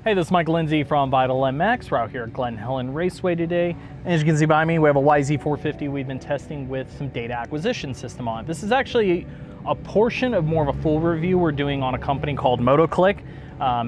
Hey, this is Michael Lindsay from Vital MX. We're out here at Glen Helen Raceway today. And as you can see by me, we have a YZ450 we've been testing with some data acquisition system on it. This is actually a portion of more of a full review we're doing on a company called Motoklik.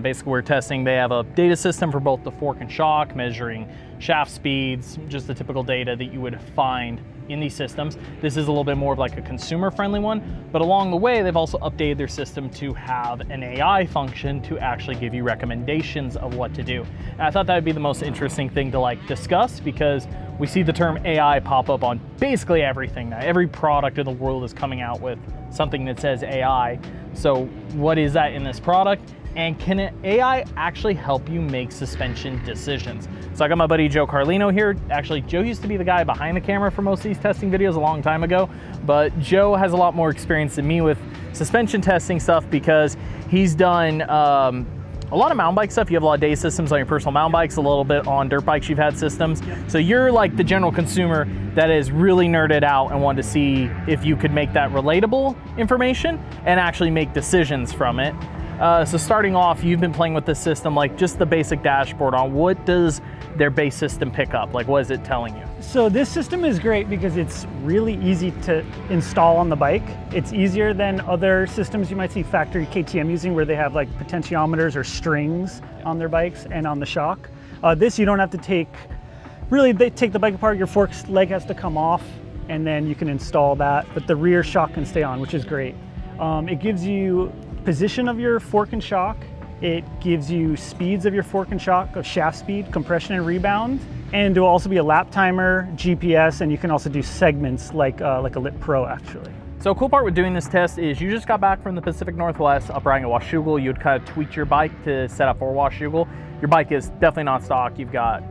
Basically, we're testing, they have a data system for both the fork and shock, measuring shaft speeds, just the typical data that you would find in these systems. This is a little bit more of like a consumer-friendly one, but along the way, they've also updated their system to have an AI function to actually give you recommendations of what to do. And I thought that would be the most interesting thing to discuss, because we see the term AI pop up on basically everything now. Every product in the world is coming out with something that says AI. So what is that in this product? And can AI actually help you make suspension decisions? So I got my buddy Joe Carlino here. Actually, Joe used to be the guy behind the camera for most of these testing videos a long time ago, but Joe has a lot more experience than me with suspension testing stuff because he's done a lot of mountain bike stuff. You have a lot of data systems on your personal mountain bikes, a little bit on dirt bikes you've had systems. So you're like the general consumer that is really nerded out and wanted to see if you could make that relatable information and actually make decisions from it. So starting off, you've been playing with this system, like just the basic dashboard on what does their base system pick up? Like, what is it telling you? So this system is great because it's really easy to install on the bike. It's easier than other systems you might see factory KTM using, where they have like potentiometers or strings on their bikes and on the shock. This you don't have to take, really they take the bike apart, your fork's leg has to come off and then you can install that, but the rear shock can stay on, which is great. It gives you position of your fork and shock. It gives you speeds of your fork and shock, of shaft speed, compression and rebound. And it will also be a lap timer, GPS, and you can also do segments like a Lit Pro actually. So a cool part with doing this test is you just got back from the Pacific Northwest up riding at Washougal. You'd kind of tweak your bike to set up for Washougal. Your bike is definitely not stock. You've got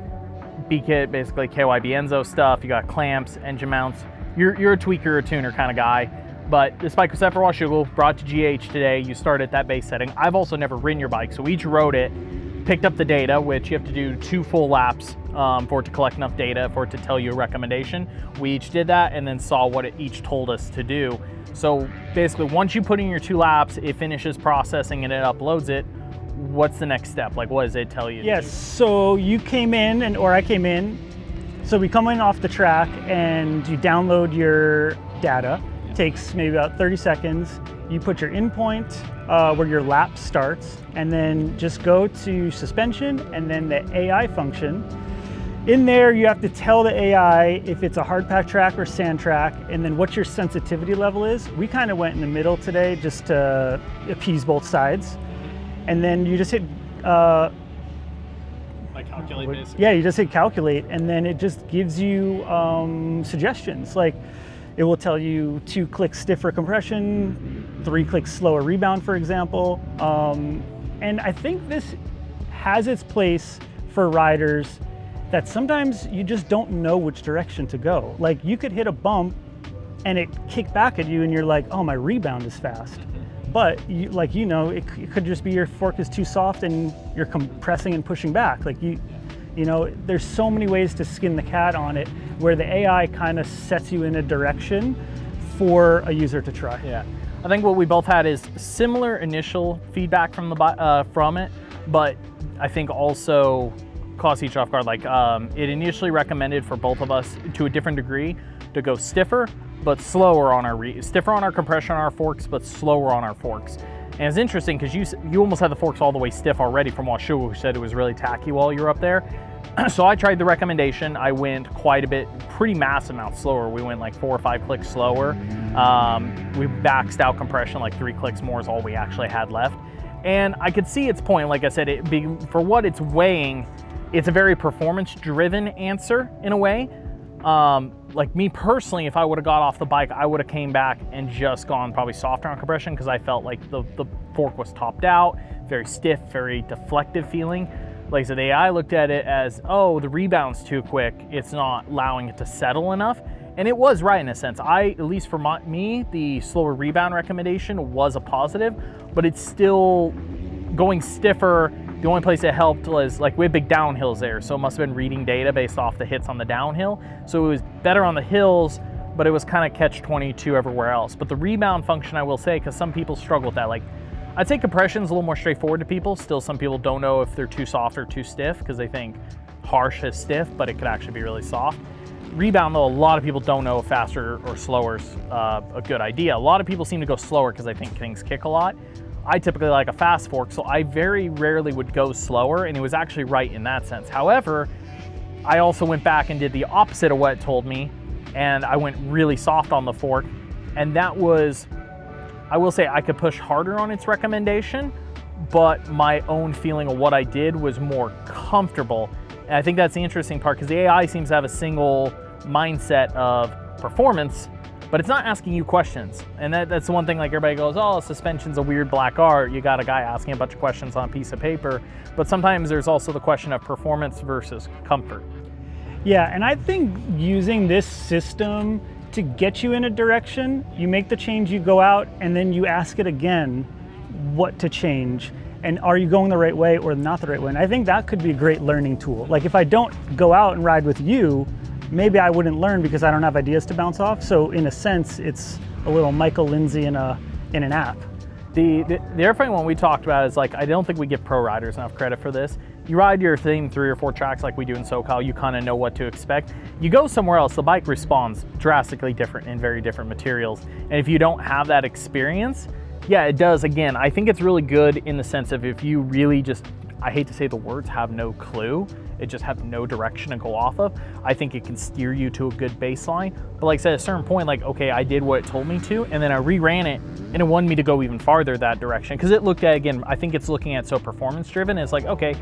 B-kit, basically KYB Enzo stuff. You got clamps, engine mounts. You're a tweaker, a tuner kind of guy. But this bike was set for Washougal, brought to GH today. You start at that base setting. I've also never ridden your bike, so we each rode it, picked up the data, which you have to do 2 full laps for it to collect enough data for it to tell you a recommendation. We each did that and then saw what it each told us to do. So basically, once you put in your 2 laps, it finishes processing and it uploads it. What's the next step? Like, what does it tell you? Yes, so you came in, or I came in. So we come in off the track and you download your data. Takes maybe about 30 seconds. You put your in point where your lap starts, and then just go to suspension and then the AI function. In there, you have to tell the AI if it's a hard pack track or sand track, and then what your sensitivity level is. We kind of went in the middle today just to appease both sides. And then you just hit calculate basically. Yeah, you just hit calculate, and then it just gives you suggestions. Like, it will tell you 2 clicks stiffer compression, 3 clicks slower rebound, for example. And I think this has its place for riders that sometimes you just don't know which direction to go. Like, you could hit a bump and it kick back at you and you're like, oh, my rebound is fast. But it could just be your fork is too soft and you're compressing and pushing back. Like there's so many ways to skin the cat on it, where the AI kind of sets you in a direction for a user to try. Yeah, I think what we both had is similar initial feedback from it, but I think also caught each off guard. Like it initially recommended for both of us to a different degree to go stiffer, but slower on stiffer on our compression on our forks, but slower on our forks. And it's interesting because you almost had the forks all the way stiff already from Washougal, who said it was really tacky while you were up there. So I tried the recommendation. I went quite a bit, pretty massive amount slower. We went like 4 or 5 clicks slower. We maxed out compression, like 3 clicks more is all we actually had left. And I could see its point. Like I said, for what it's weighing, it's a very performance-driven answer in a way. Like me personally, if I would have got off the bike, I would have came back and just gone probably softer on compression, because I felt like the fork was topped out, very stiff, very deflective feeling. Like I said, the AI looked at it as, oh, the rebound's too quick. It's not allowing it to settle enough. And it was right in a sense. At least for me, the slower rebound recommendation was a positive, but it's still going stiffer. The only place it helped was, like, we had big downhills there, so it must have been reading data based off the hits on the downhill. So it was better on the hills, but it was kind of catch-22 everywhere else. But the rebound function, I will say, because some people struggle with that, like I'd say compression is a little more straightforward to people. Still, some people don't know if they're too soft or too stiff because they think harsh is stiff, but it could actually be really soft. Rebound, though, a lot of people don't know if faster or slower is a good idea. A lot of people seem to go slower because I think things kick a lot. I typically like a fast fork, so I very rarely would go slower, and it was actually right in that sense. However, I also went back and did the opposite of what it told me, and I went really soft on the fork, and that was, I will say I could push harder on its recommendation, but my own feeling of what I did was more comfortable. And I think that's the interesting part, because the AI seems to have a single mindset of performance, but it's not asking you questions. And that's the one thing, like everybody goes, oh, suspension's a weird black art. You got a guy asking a bunch of questions on a piece of paper. But sometimes there's also the question of performance versus comfort. Yeah, and I think using this system to get you in a direction, you make the change, you go out, and then you ask it again what to change. And are you going the right way or not the right way? And I think that could be a great learning tool. Like if I don't go out and ride with you, maybe I wouldn't learn because I don't have ideas to bounce off. So in a sense, it's a little Michael Lindsay in an app. The airframe one we talked about is like, I don't think we give pro riders enough credit for this. You ride your thing 3 or 4 tracks like we do in SoCal, you kind of know what to expect. You go somewhere else, the bike responds drastically different in very different materials. And if you don't have that experience, yeah, it does. Again, I think it's really good in the sense of if you really just, I hate to say the words, have no clue, it just have no direction to go off of, I think it can steer you to a good baseline. But like I said, at a certain point, like, okay, I did what it told me to, and then I reran it, and it wanted me to go even farther that direction. Because it looked at, again, I think it's looking at so performance driven, it's like, okay,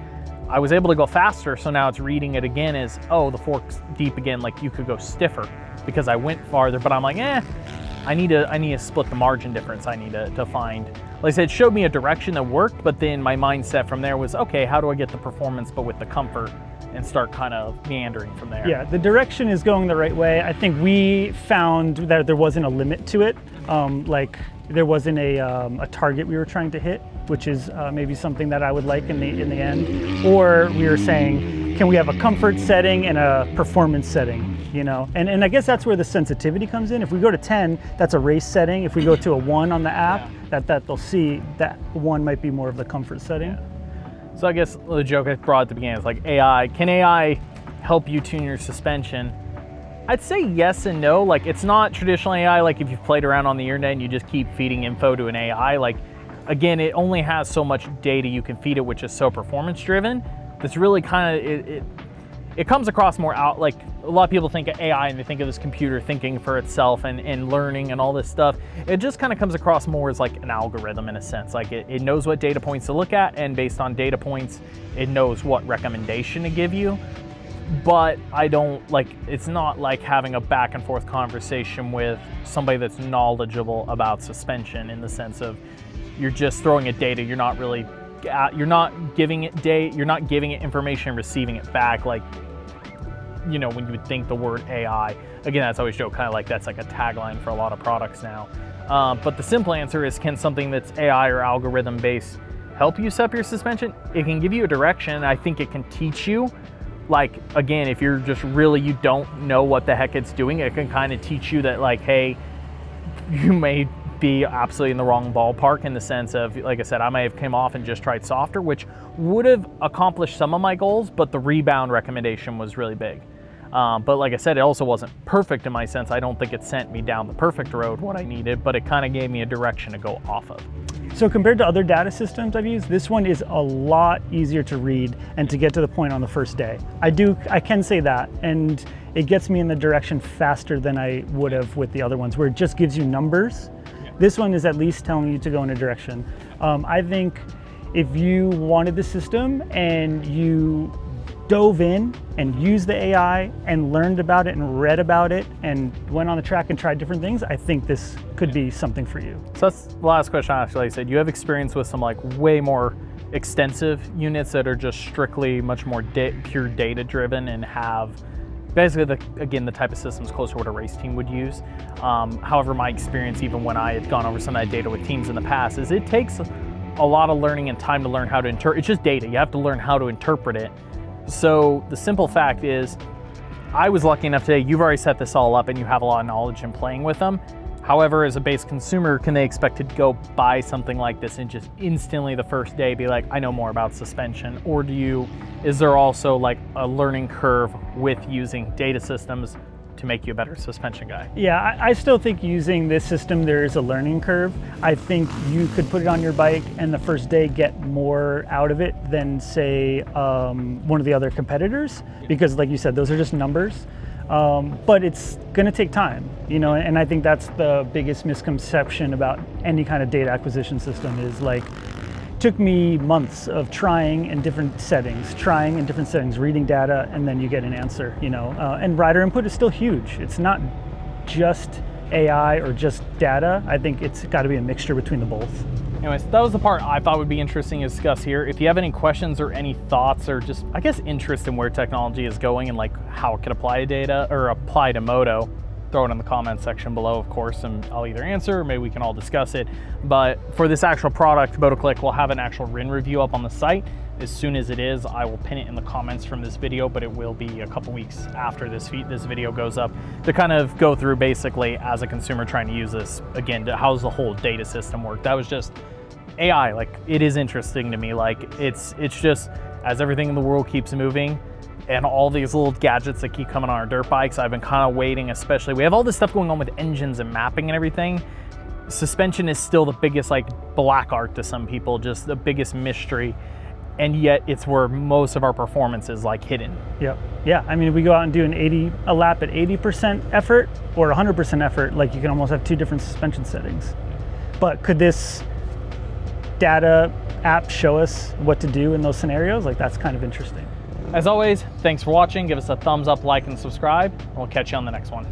I was able to go faster, so now it's reading it again as, oh, the fork's deep again, like you could go stiffer because I went farther, but I'm like, I need to split the margin difference I need to find. Like I said, it showed me a direction that worked, but then my mindset from there was, okay, how do I get the performance but with the comfort and start kind of meandering from there? Yeah, the direction is going the right way. I think we found that there wasn't a limit to it. Like there wasn't a target we were trying to hit, which is maybe something that I would like in the end. Or we were saying, can we have a comfort setting and a performance setting? You know, and I guess that's where the sensitivity comes in. If we go to 10, that's a race setting. If we go to a 1 on the app, that they'll see that 1 might be more of the comfort setting. Yeah. So I guess the joke I brought at the beginning is like AI. Can AI help you tune your suspension? I'd say yes and no. Like it's not traditional AI. Like if you've played around on the internet and you just keep feeding info to an AI. Like again, it only has so much data you can feed it, which is so performance driven. That's really kind of it comes across more out like a lot of people think of AI and they think of this computer thinking for itself and learning and all this stuff. It just kind of comes across more as like an algorithm in a sense. Like it knows what data points to look at, and based on data points, it knows what recommendation to give you. But I don't like, it's not like having a back and forth conversation with somebody that's knowledgeable about suspension in the sense of you're just throwing it data. You're not really, you're not giving it information and receiving it back. Like, you know, when you would think the word AI, again, that's always joke, kind of like that's like a tagline for a lot of products now. But the simple answer is, can something that's AI or algorithm based help you set up your suspension? It can give you a direction. I think it can teach you. Like, again, if you're just really, you don't know what the heck it's doing, it can kind of teach you that like, hey, you may be absolutely in the wrong ballpark in the sense of, like I said, I may have came off and just tried softer, which would have accomplished some of my goals, but the rebound recommendation was really big. But like I said, it also wasn't perfect in my sense. I don't think it sent me down the perfect road, what I needed, but it kind of gave me a direction to go off of. So compared to other data systems I've used, this one is a lot easier to read and to get to the point on the first day. I can say that, and it gets me in the direction faster than I would have with the other ones, where it just gives you numbers. Yeah. This one is at least telling you to go in a direction. I think if you wanted the system and you dove in and used the AI and learned about it and read about it and went on the track and tried different things, I think this could be something for you. So that's the last question I actually said. You have experience with some like way more extensive units that are just strictly much more pure data driven and have basically the type of systems closer to what a race team would use. However, my experience, even when I had gone over some of that data with teams in the past, is it takes a lot of learning and time to learn how to interpret. It's just data. You have to learn how to interpret it. So the simple fact is, I was lucky enough today, you've already set this all up and you have a lot of knowledge in playing with them. However, as a base consumer, can they expect to go buy something like this and just instantly the first day be like, I know more about suspension? Or is there also like a learning curve with using data systems to make you a better suspension guy? Yeah, I still think using this system, there is a learning curve. I think you could put it on your bike and the first day get more out of it than say one of the other competitors, because like you said, those are just numbers. But it's gonna take time, you know, and I think that's the biggest misconception about any kind of data acquisition system is like, took me months of trying in different settings, reading data, and then you get an answer, you know. And rider input is still huge. It's not just AI or just data. I think it's got to be a mixture between the both. Anyways, that was the part I thought would be interesting to discuss here. If you have any questions or any thoughts or just, I guess, interest in where technology is going and like how it could apply to data or apply to moto, throw it in the comments section below, of course, and I'll either answer or maybe we can all discuss it. But for this actual product, Motoklik will have an actual RIN review up on the site. As soon as it is, I will pin it in the comments from this video, but it will be a couple weeks after this video goes up to kind of go through basically as a consumer trying to use this, again, how's the whole data system work. That was just AI. Like, it is interesting to me. Like, it's just, as everything in the world keeps moving and all these little gadgets that keep coming on our dirt bikes, I've been kind of waiting, especially, we have all this stuff going on with engines and mapping and everything. Suspension is still the biggest like black art to some people, just the biggest mystery. And yet it's where most of our performance is like hidden. Yep. Yeah, I mean, we go out and do a lap at 80% effort or 100% effort, like you can almost have two different suspension settings. But could this data app show us what to do in those scenarios? Like, that's kind of interesting. As always, thanks for watching. Give us a thumbs up, like, and subscribe. We'll catch you on the next one.